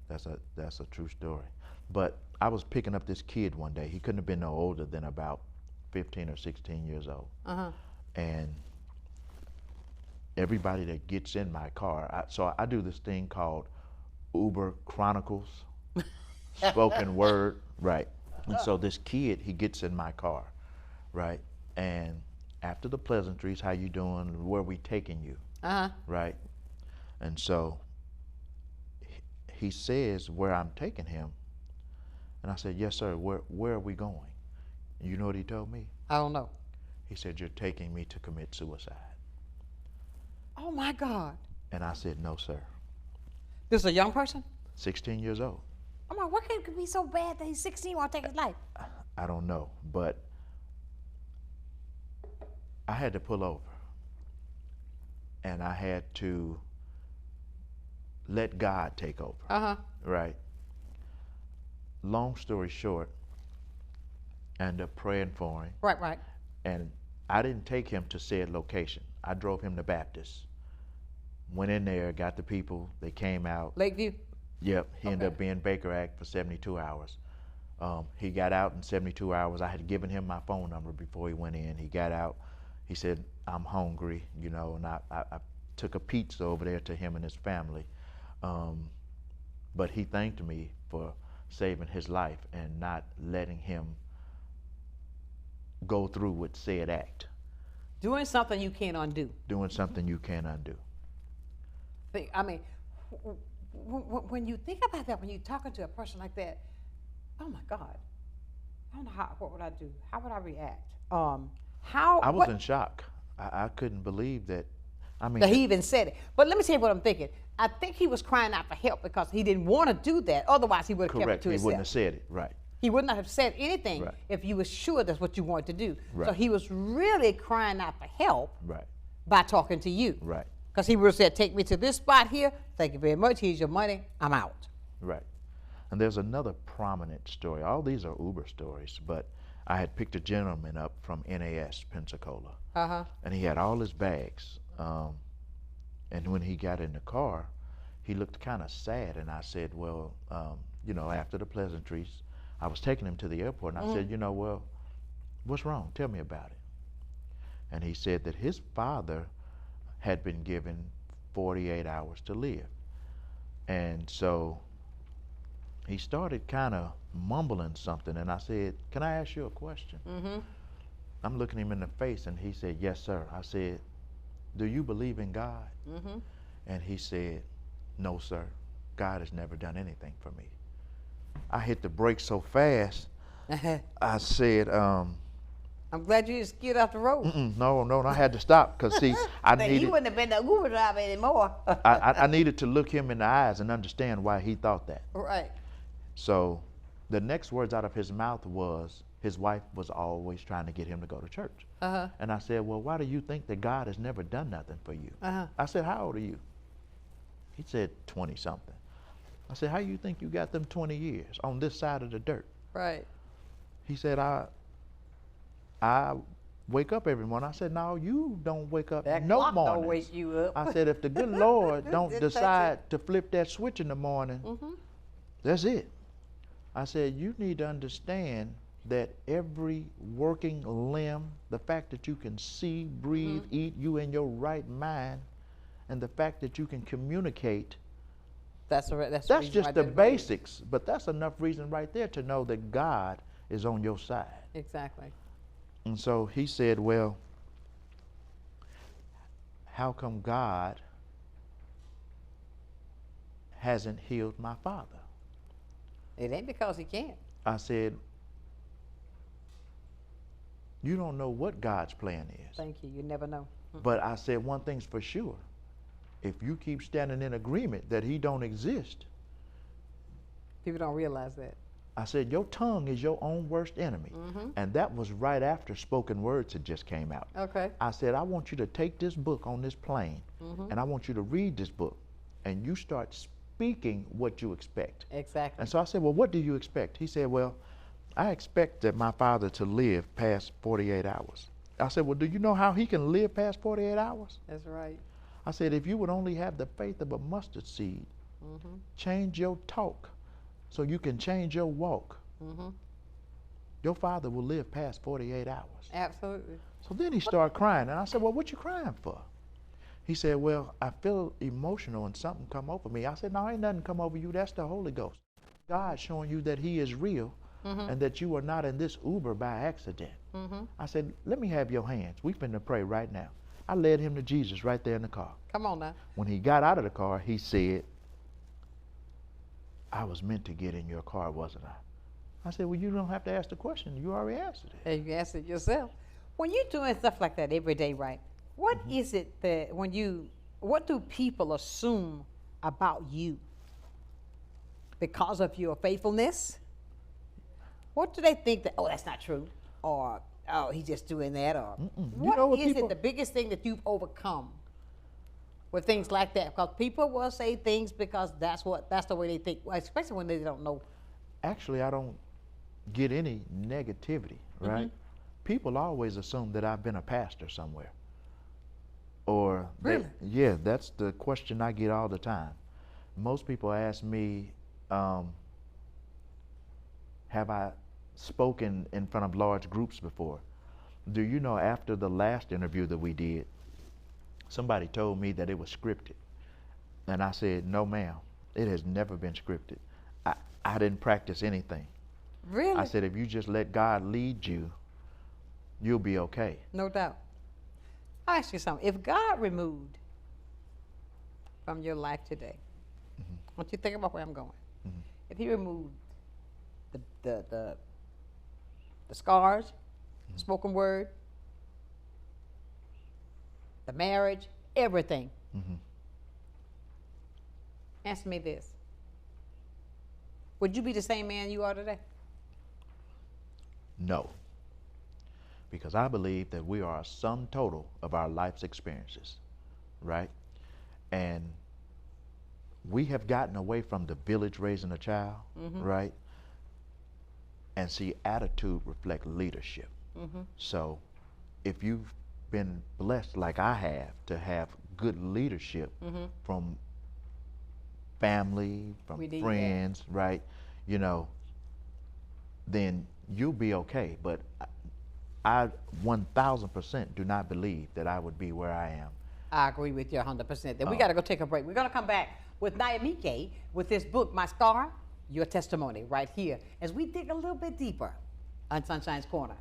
that's a true story. But I was picking up this kid one day. He couldn't have been no older than about 15 or 16 years old. And everybody that gets in my car, so I do this thing called Uber Chronicles, spoken word, right? And so this kid, he gets in my car, right? And after the pleasantries, how you doing? Where we taking you? Right? And so he says where I'm taking him, and I said, yes, sir. Where are we going? And you know what he told me? I don't know. He said, you're taking me to commit suicide. Oh my God. And I said, no, sir. This is a young person? 16 years old. Oh my, what could be so bad that he's 16 want to take his life? I don't know, but I had to pull over, and I had to let God take over. Right? Long story short, I ended up praying for him. Right. And I didn't take him to said location. I drove him to Baptist. Went in there, got the people, they came out. Lakeview? Yep, he ended up being Baker Act for 72 hours. He got out in 72 hours. I had given him my phone number before he went in. He got out, he said, I'm hungry, you know, and I took a pizza over there to him and his family. But he thanked me for saving his life and not letting him go through with said act. Doing something you can't undo. Doing something you can't undo. I mean, when you think about that, when you're talking to a person like that, oh my God, I don't know what would I do? How would I react? I was in shock. I couldn't believe that. I mean, that he even said it. But let me tell you what I'm thinking. I think he was crying out for help because he didn't want to do that. Otherwise, he would have kept it to himself. He wouldn't have said it, right. He would not have said anything if you were sure that's what you wanted to do. Right. So he was really crying out for help right. by talking to you. Right. Because he would have said, take me to this spot here. Thank you very much. Here's your money. I'm out. Right. And there's another prominent story. All these are Uber stories, but I had picked a gentleman up from NAS, Pensacola. And he had all his bags. And when he got in the car, he looked kind of sad. And I said, well, you know, after the pleasantries, I was taking him to the airport, and I said, you know, well, what's wrong? Tell me about it. And he said that his father had been given 48 hours to live. And so he started kind of mumbling something, and I said, can I ask you a question? I'm looking him in the face, and he said, yes, sir. I said, do you believe in God? And he said, no, sir. God has never done anything for me. I hit the brakes so fast, I said, I'm glad you just get off the road. No, I had to stop because see, I needed. He wouldn't have been the Uber driver anymore. I needed to look him in the eyes and understand why he thought that. Right. So, the next words out of his mouth was, his wife was always trying to get him to go to church. And I said, well, why do you think that God has never done nothing for you? I said, how old are you? He said 20-something. I said, how you think you got them 20 years on this side of the dirt? Right. He said, I wake up every morning. I said, no, you don't wake up that no clock mornings. Don't wake you up. I said, if the good Lord don't decide to flip that switch in the morning, that's it. I said, you need to understand that every working limb, the fact that you can see, breathe, eat, you in your right mind, and the fact that you can communicate, that's just the basics, but that's enough reason right there to know that God is on your side. Exactly. And so he said, well, how come God hasn't healed my father? It ain't because he can't. I said, you don't know what God's plan is. Thank you. You never know. But I said, one thing's for sure. If you keep standing in agreement that he don't exist. People don't realize that. I said, your tongue is your own worst enemy. And that was right after spoken words had just came out. Okay. I said, I want you to take this book on this plane, and I want you to read this book. and you start speaking what you expect. Exactly. And so I said, well, what do you expect? He said, well, I expect that my father to live past 48 hours. I said, well, do you know how he can live past 48 hours? That's right. I said, if you would only have the faith of a mustard seed, change your talk so you can change your walk. Your father will live past 48 hours. Absolutely. So then he started crying, and I said, well, what you crying for? He said, well, I feel emotional and something come over me. I said, no, ain't nothing come over you. That's the Holy Ghost. God showing you that he is real and that you are not in this Uber by accident. I said, let me have your hands. We finna pray right now. I led him to Jesus right there in the car. Come on now. When he got out of the car, he said, I was meant to get in your car, wasn't I? I said, well, you don't have to ask the question. You already answered it. And you answered yourself. When you're doing stuff like that every day, right, what is it that what do people assume about you? Because of your faithfulness? What do they think that, oh, that's not true? Or, oh, he's just doing that? Or what is it, the biggest thing that you've overcome with things like that? Because people will say things because that's the way they think, well, especially when they don't know. Actually, I don't get any negativity, right? People always assume that I've been a pastor somewhere. Or really? Yeah, that's the question I get all the time. Most people ask me, have I spoken in front of large groups before? Do you know, after the last interview that we did, somebody told me that it was scripted. And I said, no, ma'am, it has never been scripted. I didn't practice anything. Really? I said, if you just let God lead you, you'll be okay. No doubt. I'll ask you something. If God removed from your life today, I want you to think about where I'm going. If he removed the scars, the spoken word, the marriage, everything. Answer me this. Would you be the same man you are today? No. Because I believe that we are a sum total of our life's experiences, right? And we have gotten away from the village raising a child, right? And see, attitude reflects leadership. So if you've been blessed like I have to have good leadership from family, from friends, right? You know, then you'll be okay. But I 1000% do not believe that I would be where I am. I agree with you 100%. Then we got to go take a break. We're going to come back with Nyamike with this book, My Scar, Your Testimony, right here, as we dig a little bit deeper on Sunshine's Corner.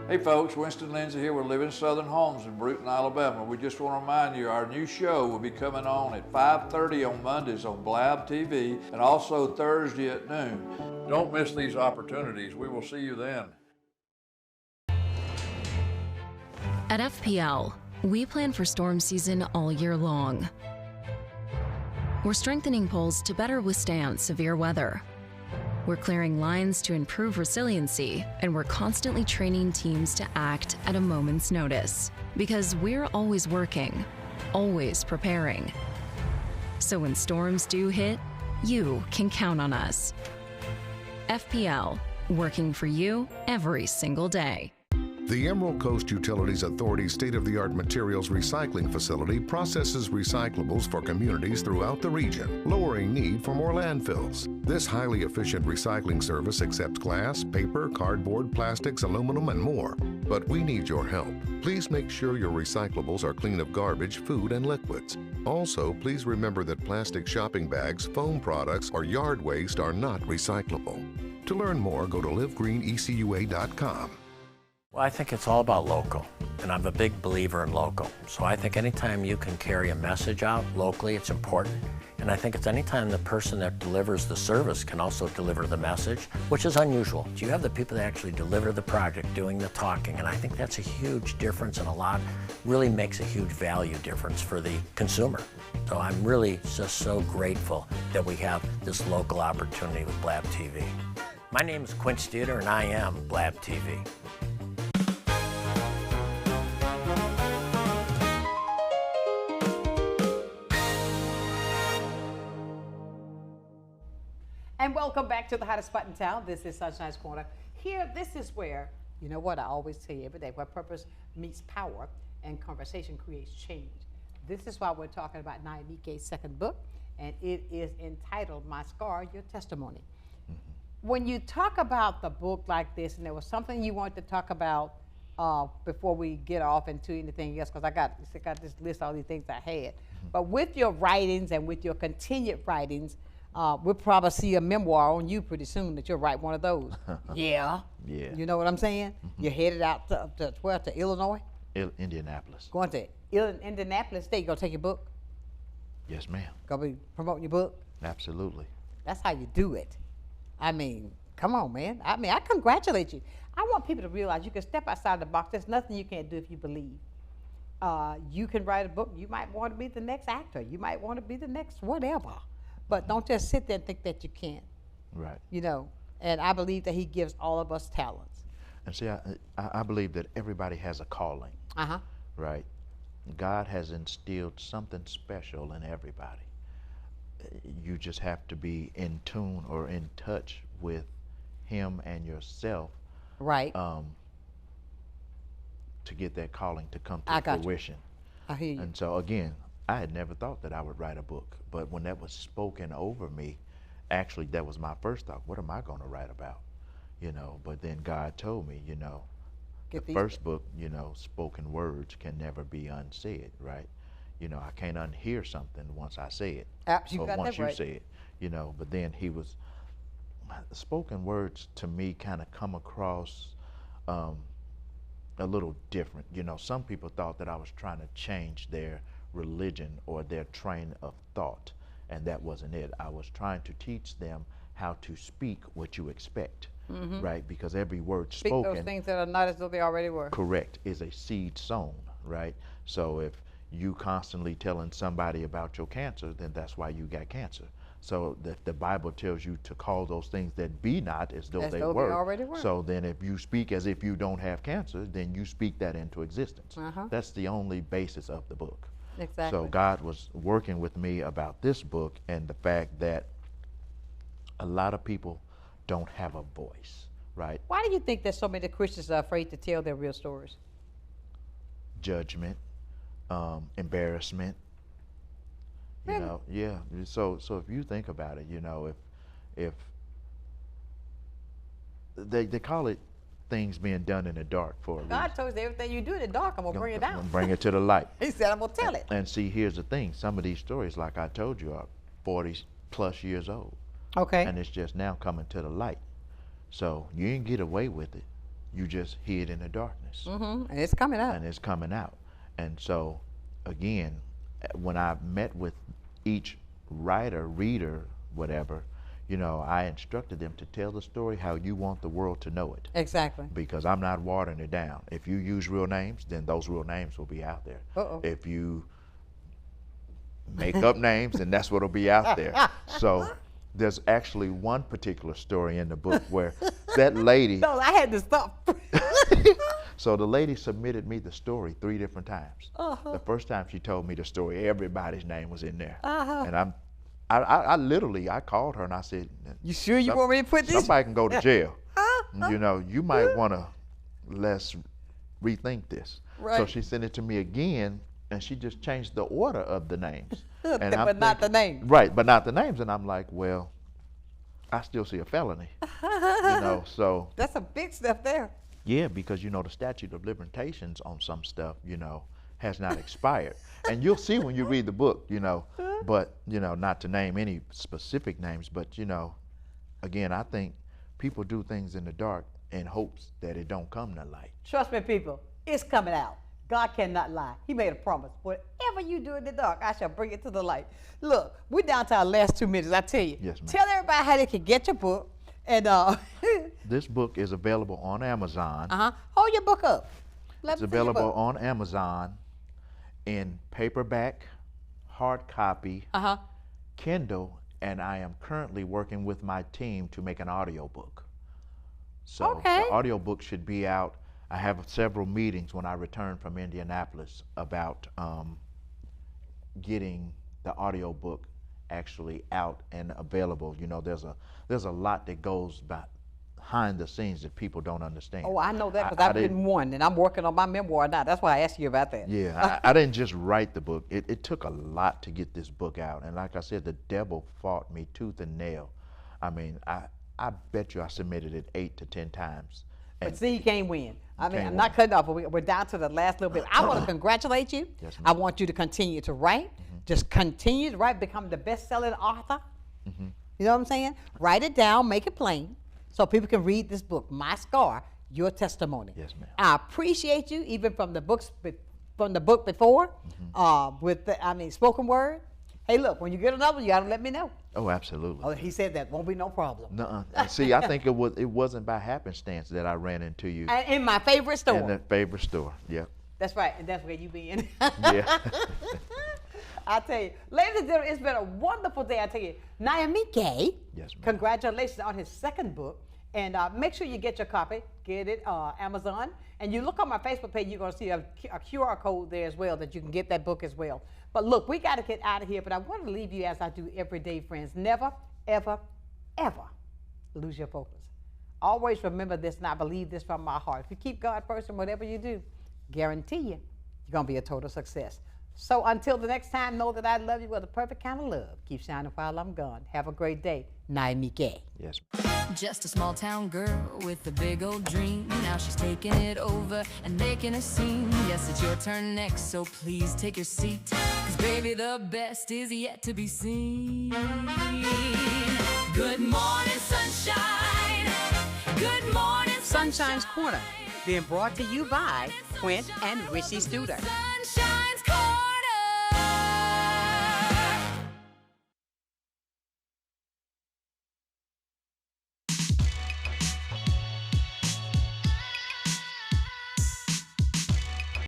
Hey folks, Winston Lindsay here with Living Southern Homes in Bruton, Alabama. We just want to remind you our new show will be coming on at 5:30 on Mondays on Blab TV and also Thursday at noon. Don't miss these opportunities. We will see you then. At FPL, we plan for storm season all year long. We're strengthening poles to better withstand severe weather. We're clearing lines to improve resiliency, and we're constantly training teams to act at a moment's notice. Because we're always working, always preparing. So when storms do hit, you can count on us. FPL, working for you every single day. The Emerald Coast Utilities Authority state-of-the-art materials recycling facility processes recyclables for communities throughout the region, lowering need for more landfills. This highly efficient recycling service accepts glass, paper, cardboard, plastics, aluminum, and more. But we need your help. Please make sure your recyclables are clean of garbage, food, and liquids. Also, please remember that plastic shopping bags, foam products, or yard waste are not recyclable. To learn more, go to livegreenecua.com. Well, I think it's all about local, and I'm a big believer in local. So I think anytime you can carry a message out locally, it's important. And I think it's anytime the person that delivers the service can also deliver the message, which is unusual. You have the people that actually deliver the project doing the talking, and I think that's a huge difference and really makes a huge value difference for the consumer. So I'm really just so grateful that we have this local opportunity with Blab TV. My name is Quint Studer, and I am Blab TV. And welcome back to the hottest spot in town. This is Sunshine's Corner. Here, this is where, you know what I always tell you every day, where purpose meets power and conversation creates change. This is why we're talking about Naimike's second book, and it is entitled My Scar, Your Testimony. When you talk about the book like this, and there was something you wanted to talk about before we get off into anything else, because I got this list of all these things I had. But with your writings and with your continued writings, we'll probably see a memoir on you pretty soon that you'll write one of those. Yeah. Yeah. You know what I'm saying? You're headed out to where? To Illinois? Indianapolis. Going to Indianapolis State. You gonna take your book? Yes, ma'am. Gonna be promoting your book? Absolutely. That's how you do it. I mean, come on, man. I mean, I congratulate you. I want people to realize you can step outside the box. There's nothing you can't do if you believe. You can write a book. You might want to be the next actor. You might want to be the next whatever. But don't just sit there and think that you can't. Right. You know, and I believe that he gives all of us talents. And see, I believe that everybody has a calling. Uh-huh. Right. God has instilled something special in everybody. You just have to be in tune or in touch with him and yourself. Right. To get that calling to come to fruition. I hear you. And so again, I had never thought that I would write a book, but when that was spoken over me, actually that was my first thought. What am I going to write about? You know, but then God told me, you know, the first book, you know, spoken words can never be unsaid, right? You know, I can't unhear something once I say it. You got once that right. you say it, you know, but then spoken words to me kind of come across a little different. You know, some people thought that I was trying to change their religion or their train of thought, and that wasn't it. I was trying to teach them how to speak what you expect. Right, because every word spoken, speak those things that are not as though they already were. Correct, is a seed sown, right? So if you constantly telling somebody about your cancer, then that's why you got cancer. So the Bible tells you to call those things that be not as though they were. Already were. So then if you speak as if you don't have cancer, then you speak that into existence. That's the only basis of the book. Exactly. So God was working with me about this book and the fact that a lot of people don't have a voice, right? Why do you think that so many Christians are afraid to tell their real stories? Judgment, embarrassment. You know, yeah. So if you think about it, you know, if they call it things being done in the dark for a reason. God told us everything you do in the dark, I'm gonna bring it down. Bring it to the light. He said, I'm gonna tell it. And see, here's the thing: some of these stories, like I told you, are 40+ years old. Okay. And it's just now coming to the light. So you didn't get away with it. You just hid in the darkness. And it's coming out. And it's coming out. And so, again, when I met with each writer, reader, whatever, you know, I instructed them to tell the story how you want the world to know it. Exactly. Because I'm not watering it down. If you use real names, then those real names will be out there. If you make up names, then that's what'll be out there. So there's actually one particular story in the book where that lady. No, I had to stop. So the lady submitted me the story 3 different times. The first time she told me the story, everybody's name was in there. And I literally called her and I said, "You sure you want me to put this?" Somebody can go to jail. You know, you might want to let's rethink this. Right. So she sent it to me again, and she just changed the order of the names. And but not the names. Right, but not the names. And I'm like, well, I still see a felony. You know, so. That's a big step there. Yeah, because, you know, the statute of limitations on some stuff, you know, has not expired. And you'll see when you read the book, you know, but, you know, not to name any specific names, but, you know, again, I think people do things in the dark in hopes that it don't come to light. Trust me, people, it's coming out. God cannot lie. He made a promise. Whatever you do in the dark, I shall bring it to the light. Look, we're down to our last 2 minutes. I tell you. Yes, ma'am. Tell everybody how they can get your book. And This book is available on Amazon. Hold your book up. It's available on Amazon in paperback, hard copy, Kindle, and I am currently working with my team to make an audiobook. So the audiobook should be out. I have several meetings when I return from Indianapolis about getting the audiobook actually out and available. You know, there's a lot that goes behind the scenes that people don't understand. Oh, I know that because I've written one, and I'm working on my memoir now. That's why I asked you about that. Yeah, I didn't just write the book. It took a lot to get this book out. And like I said, the devil fought me tooth and nail. I mean, I bet you I submitted it 8 to 10 times. But see, you can't win. I mean, I'm not cutting off, but we're down to the last little bit. I want to congratulate you. Yes, ma'am. I want you to continue to write. Just continue to write, become the best-selling author. You know what I'm saying? Write it down, make it plain, so people can read this book, My Scar, Your Testimony. Yes, ma'am. I appreciate you, even from the book before, with the, spoken word. Hey, look, when you get another one, you got to let me know. Oh, absolutely. Oh, he said that won't be no problem. Nuh-uh. See, I think it wasn't by happenstance that I ran into you. And in my favorite store. In the favorite store, yeah. That's right, and that's where you be in. Yeah. I tell you, ladies and gentlemen, it's been a wonderful day. I tell you, Nyamike, yes, ma'am. Congratulations on his second book. And make sure you get your copy. Get it Amazon. And you look on my Facebook page, you're going to see a QR code there as well that you can get that book as well. But look, we got to get out of here. But I want to leave you as I do every day, friends. Never, ever, ever lose your focus. Always remember this, and I believe this from my heart. If you keep God first in whatever you do, guarantee you're going to be a total success. So until the next time, know that I love you with a perfect kind of love. Keep shining while I'm gone. Have a great day. Naimike. Yes. Just a small town girl with a big old dream. Now she's taking it over and making a scene. Yes, it's your turn next, so please take your seat. 'Cause baby, the best is yet to be seen. Good morning, sunshine. Good morning, Sunshine's Corner, being brought to you by Quint and Richie Studer. sunshine.